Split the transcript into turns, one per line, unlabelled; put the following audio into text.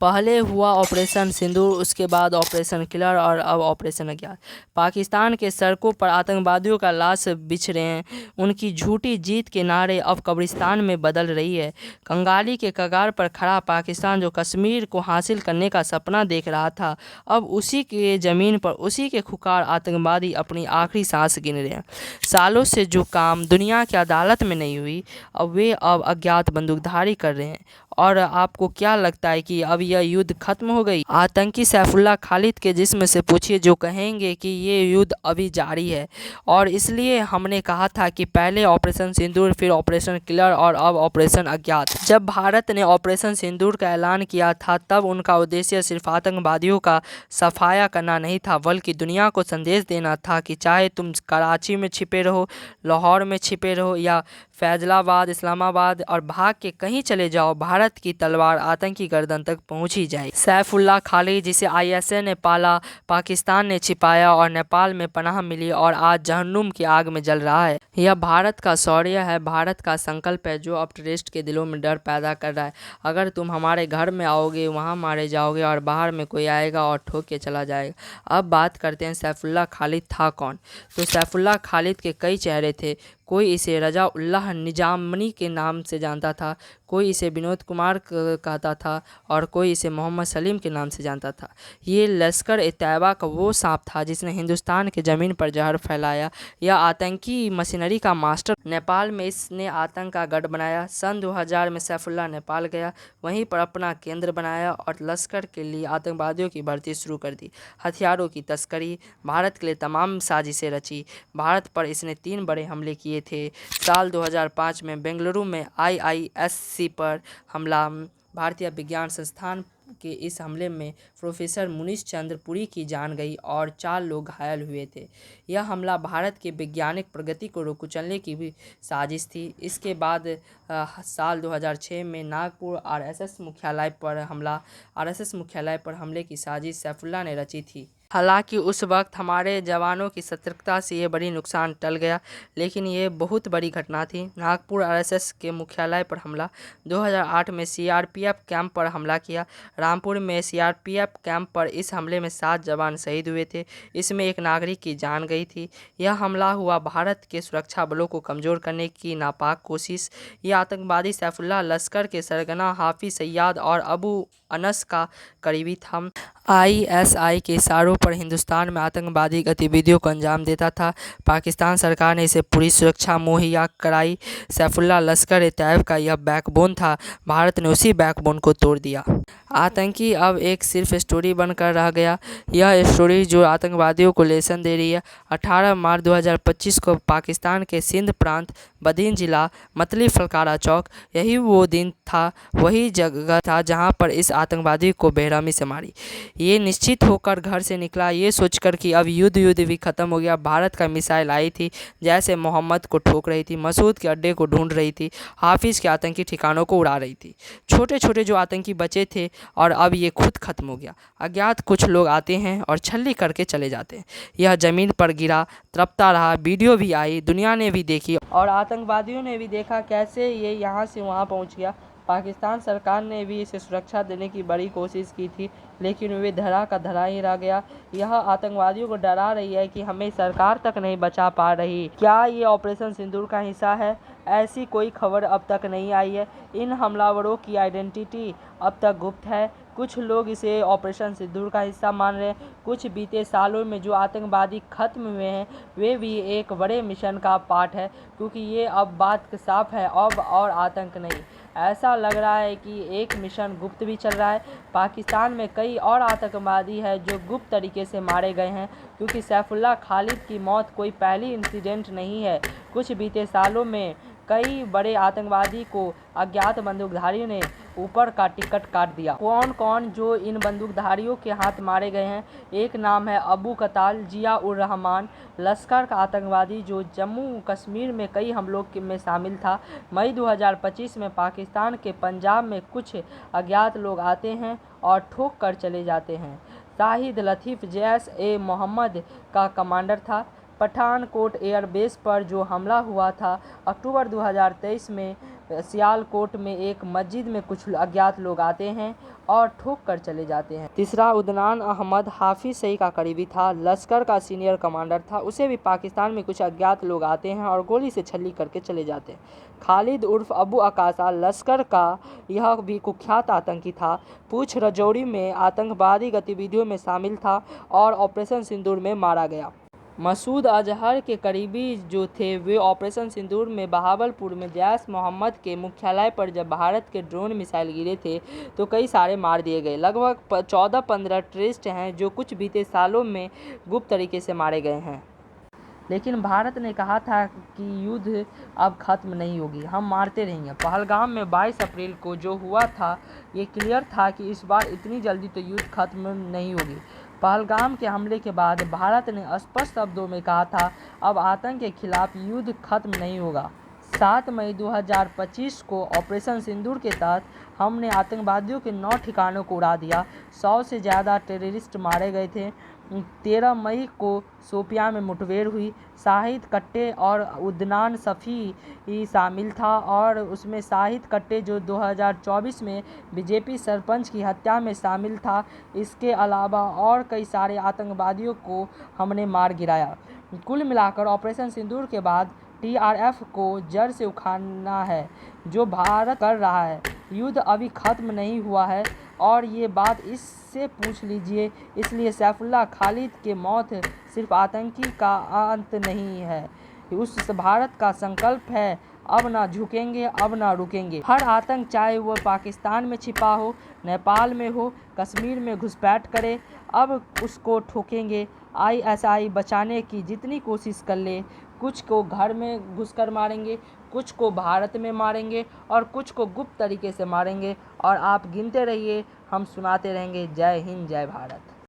पहले हुआ ऑपरेशन सिंदूर, उसके बाद ऑपरेशन किलर और अब ऑपरेशन अज्ञात। पाकिस्तान के सड़कों पर आतंकवादियों का लाश बिछ रहे हैं। उनकी झूठी जीत के नारे अब कब्रिस्तान में बदल रही है। कंगाली के कगार पर खड़ा पाकिस्तान, जो कश्मीर को हासिल करने का सपना देख रहा था, अब उसी के ज़मीन पर उसी के खुखार आतंकवादी अपनी आखिरी सांस गिन रहे हैं। सालों से जो काम दुनिया की अदालत में नहीं हुई, अब अज्ञात बंदूकधारी कर रहे हैं। और आपको क्या लगता है कि अब यह युद्ध खत्म हो गई? आतंकी सैफुल्लाह खालिद के जिस्म से पूछिए, जो कहेंगे कि ये युद्ध अभी जारी है। और इसलिए हमने कहा था कि पहले ऑपरेशन सिंदूर, फिर ऑपरेशन किलर और अब ऑपरेशन अज्ञात। जब भारत ने ऑपरेशन सिंदूर का ऐलान किया था, तब उनका उद्देश्य सिर्फ आतंकवादियों का सफाया करना नहीं था, बल्कि दुनिया को संदेश देना था कि चाहे तुम कराची में छिपे रहो, लाहौर में छिपे रहो या फैजलाबाद, इस्लामाबाद और भाग के कहीं चले जाओ, भारत की तलवार आतंकी गर्दन तक पहुंच ही जाए। सैफुल्लाह खालिद, जिसे आईएसआई ने पाला, पाकिस्तान ने छिपाया और नेपाल में पनाह मिली और आज जहन्नुम की आग में जल रहा है। यह भारत का शौर्य है, भारत का संकल्प है, जो अब टेररिस्ट के दिलों में डर पैदा कर रहा है। अगर तुम हमारे घर में आओगे, वहाँ मारे जाओगे और बाहर में कोई आएगा और ठोक के चला जाएगा। अब बात करते हैं सैफुल्लाह खालिद था कौन। तो सैफुल्लाह खालिद के कई चेहरे थे। कोई इसे रजा उल्लाह निजामनी के नाम से जानता था, कोई इसे विनोद कुमार कहता था और कोई इसे मोहम्मद सलीम के नाम से जानता था। ये लश्कर ए तैयबा का वो सांप था जिसने हिंदुस्तान की ज़मीन पर जहर फैलाया। यह आतंकी मशीनरी का मास्टर। नेपाल में इसने आतंक का गढ़ बनाया। सन 2000 में सैफुल्लाह नेपाल गया, वहीं पर अपना केंद्र बनाया और लश्कर के लिए आतंकवादियों की भर्ती शुरू कर दी। हथियारों की तस्करी, भारत के लिए तमाम साजिशें रची। भारत पर इसने 3 बड़े हमले किए थे। साल 2005 में बेंगलुरु में आईआईएससी पर हमला। भारतीय विज्ञान संस्थान के इस हमले में प्रोफेसर मुनीश चंद्र पुरी की जान गई और 4 लोग घायल हुए थे। यह हमला भारत की वैज्ञानिक प्रगति को कुचलने की भी साजिश थी। इसके बाद साल 2006 में नागपुर आरएसएस मुख्यालय पर हमले की साजिश सैफुल्लाह ने रची थी। हालांकि उस वक्त हमारे जवानों की सतर्कता से ये बड़ी नुकसान टल गया, लेकिन ये बहुत बड़ी घटना थी। नागपुर आरएसएस के मुख्यालय पर हमला। 2008 में सीआरपीएफ कैंप पर हमला किया। रामपुर में सीआरपीएफ कैंप पर इस हमले में 7 जवान शहीद हुए थे। इसमें एक नागरिक की जान गई थी। यह हमला हुआ भारत के सुरक्षा बलों को कमज़ोर करने की नापाक कोशिश। ये आतंकवादी सैफुल्लाह लश्कर के सरगना हाफिज सईद और अबू अनस का करीबी था। आईएसआई के इशारों पर हिंदुस्तान में आतंकवादी गतिविधियों को अंजाम देता था। पाकिस्तान सरकार ने इसे पूरी सुरक्षा मुहैया कराई। सैफुल्लाह लश्कर ए तैयबा का यह बैकबोन था। भारत ने उसी बैकबोन को तोड़ दिया। आतंकी अब एक सिर्फ स्टोरी बनकर रह गया। यह स्टोरी जो आतंकवादियों को लेसन दे रही है। 18 मार्च 2025 को पाकिस्तान के सिंध प्रांत, बदीन जिला, मतली फलकारा चौक, यही वो दिन था, वही जगह था जहां पर इस आतंकवादी को बेरहमी से मारी। ये निश्चित होकर घर से निकला, ये सोचकर कि अब युद्ध भी खत्म हो गया। भारत का मिसाइल आई थी, जैसे मोहम्मद को ठोक रही थी, मसूद के अड्डे को ढूंढ रही थी, हाफिज के आतंकी ठिकानों को उड़ा रही थी। छोटे छोटे जो आतंकी बचे थे, और अब ये खुद खत्म हो गया। अज्ञात कुछ लोग आते हैं और छल्ली करके चले जाते हैं। यह ज़मीन पर गिरा, तड़पता रहा, वीडियो भी आई, दुनिया ने भी देखी और आतंकवादियों ने भी देखा कैसे ये यहाँ से वहाँ पहुँच गया। पाकिस्तान सरकार ने भी इसे सुरक्षा देने की बड़ी कोशिश की थी, लेकिन वे धरा का धरा ही रह गया। यह आतंकवादियों को डरा रही है कि हमें सरकार तक नहीं बचा पा रही। क्या ये ऑपरेशन सिंदूर का हिस्सा है? ऐसी कोई खबर अब तक नहीं आई है। इन हमलावरों की आइडेंटिटी अब तक गुप्त है। कुछ लोग इसे ऑपरेशन सिंदूर का हिस्सा मान रहे हैं। कुछ बीते सालों में जो आतंकवादी खत्म हुए हैं, वे भी एक बड़े मिशन का पार्ट है, क्योंकि ये अब बात साफ है, अब और आतंक नहीं। ऐसा लग रहा है कि एक मिशन गुप्त भी चल रहा है। पाकिस्तान में कई और आतंकवादी हैं जो गुप्त तरीके से मारे गए हैं, क्योंकि सैफुल्लाह खालिद की मौत कोई पहली इंसिडेंट नहीं है। कुछ बीते सालों में कई बड़े आतंकवादी को अज्ञात बंदूकधारियों ने ऊपर का टिकट काट दिया। कौन कौन जो इन बंदूकधारियों के हाथ मारे गए हैं? एक नाम है अबू कताल जिया उर रहमान, लश्कर का आतंकवादी जो जम्मू कश्मीर में कई हमलों में शामिल था। मई 2025 में पाकिस्तान के पंजाब में कुछ अज्ञात लोग आते हैं और ठोक कर चले जाते हैं। शाहिद लतीफ़ जैश ए मोहम्मद का कमांडर था। पठानकोट एयरबेस पर जो हमला हुआ था अक्टूबर 2023 में, सियालकोट में एक मस्जिद में कुछ अज्ञात लोग आते हैं और ठोक कर चले जाते हैं। तीसरा उदनान अहमद हाफिज सईद का करीबी था, लश्कर का सीनियर कमांडर था। उसे भी पाकिस्तान में कुछ अज्ञात लोग आते हैं और गोली से छल्ली करके चले जाते हैं। खालिद उर्फ अबू अकाशा लश्कर का यह भी कुख्यात आतंकी था। पूछ रजौरी में आतंकवादी गतिविधियों में शामिल था और ऑपरेशन सिंदूर में मारा गया। मसूद अजहर के करीबी जो थे वे ऑपरेशन सिंदूर में बहावलपुर में जैश मोहम्मद के मुख्यालय पर जब भारत के ड्रोन मिसाइल गिरे थे तो कई सारे मार दिए गए। लगभग 14-15 टेररिस्ट हैं जो कुछ बीते सालों में गुप्त तरीके से मारे गए हैं। लेकिन भारत ने कहा था कि युद्ध अब ख़त्म नहीं होगी, हम मारते रहेंगे। पहलगाम में 22 अप्रैल को जो हुआ था ये क्लियर था कि इस बार इतनी जल्दी तो युद्ध ख़त्म नहीं होगी। पहलगाम के हमले के बाद भारत ने स्पष्ट शब्दों में कहा था अब आतंक के खिलाफ युद्ध खत्म नहीं होगा। 7 मई 2025 को ऑपरेशन सिंदूर के तहत हमने आतंकवादियों के 9 ठिकानों को उड़ा दिया। 100 से ज़्यादा टेररिस्ट मारे गए थे। 13 मई को शोपियां में मुठभेड़ हुई। शाहिद कट्टे और उदनान सफ़ी शामिल था और उसमें शाहिद कट्टे जो 2024 में बीजेपी सरपंच की हत्या में शामिल था। इसके अलावा और कई सारे आतंकवादियों को हमने मार गिराया। कुल मिलाकर ऑपरेशन सिंदूर के बाद TRF को जड़ से उखाड़ना है जो भारत कर रहा है। युद्ध अभी ख़त्म नहीं हुआ है और ये बात इससे पूछ लीजिए। इसलिए सैफुल्लाह खालिद के मौत सिर्फ आतंकी का अंत नहीं है, उस भारत का संकल्प है। अब ना झुकेंगे, अब ना रुकेंगे। हर आतंक चाहे वो पाकिस्तान में छिपा हो, नेपाल में हो, कश्मीर में घुसपैठ करे, अब उसको ठोकेंगे। ISI बचाने की जितनी कोशिश कर ले, कुछ को घर में घुसकर मारेंगे, कुछ को भारत में मारेंगे और कुछ को गुप्त तरीके से मारेंगे। और आप गिनते रहिए, हम सुनाते रहेंगे। जय हिंद, जय भारत।